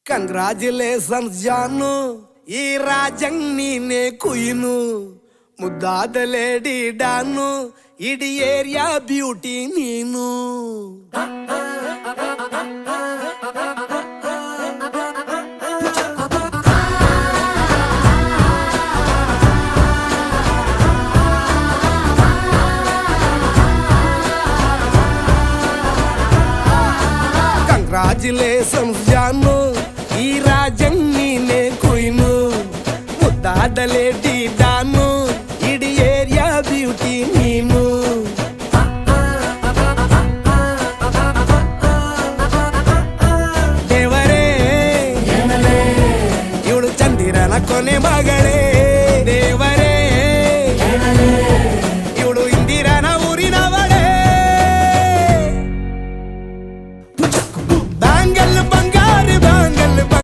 Congratulations ಜಾನು, ಈ ರಾಜಂಗ್ ನೀನೆ ಕುಯ್ನು, ಮುದ್ದಾದ ಲೇಡಿ ಡಾನು, ಇಡೀ ಏರಿಯಾ ಬ್ಯೂಟಿ ನೀನು. ಕಂಗ್ರಾಚುಲೇಷನ್ಸ್ ಜಾನು, ಈ ರಾಜಂಗ್ ನೀನೆ ಕುಯ್ನು, ಮುದ್ದಾದ ಲೇಡಿ ಡಾನು, ಇಡೀ ಏರಿಯಾ ಬ್ಯೂಟಿ ನೀನು. ದೇವರೇ ಇವಳು ಚಂದಿರನ ಕೊನೆ ಮಗಳೇ.